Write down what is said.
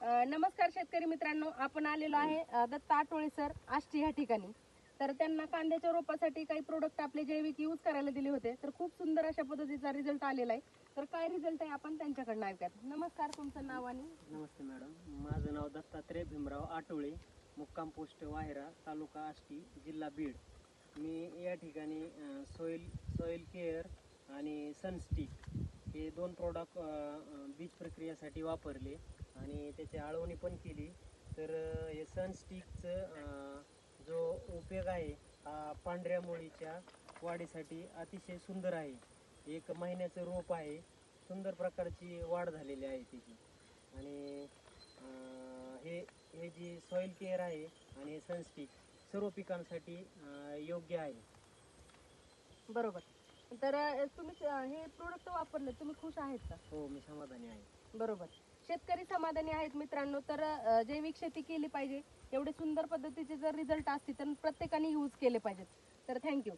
नमस्कार शेतकरी मित्रांनो, आपण आलेलो आहे दत्ता आठवळे सर आष्टी ह्या ठिकाणी. तर त्यांना कांद्याच्या रोपासाठी काही प्रोडक्ट आपले जैविक यूज करायला दिले होते. तर खूप सुंदर अशा पद्धतीचा रिझल्ट आलेला आहे. तर काय रिझल्ट आहे आपण त्यांच्याकडनं ऐकूयात. नमस्कार, तुमचं नाव आणि? नमस्ते मॅडम, माझं नाव दत्तात्रय भीमराव आठवळे, मुक्काम पोस्ट वाहेरा, तालुका आष्टी, जिल्हा बीड. मी या ठिकाणी सॉइल केअर आणि सनस्टिक हे दोन प्रॉडक्ट बीज प्रक्रियेसाठी वापरले आणि त्याची आळवणी पण केली. तर हे सनस्टिकचं जो उपयोग आहे हा पांढऱ्या मुळीच्या वाढीसाठी अतिशय सुंदर आहे. 1 महिन्याचं रोप आहे, सुंदर प्रकारची वाढ झालेली आहे त्याची. आणि हे हे जी सॉइल केअर आहे आणि हे सनस्टिक सर्व पिकांसाठी योग्य आहे. बरोबर. तर तुम्ही हे प्रोडक्ट वापरले, तुम्ही खुश आहेत का? हो, मी समाधानी आहे. बरोबर. शेतकरी समाधानी आहेत मित्रांनो. तर जैविक शेती केली पाहिजे. एवढे सुंदर पद्धतीचे जर रिझल्ट असतील तर प्रत्येकाने यूज केले पाहिजेत. तर थँक्यू.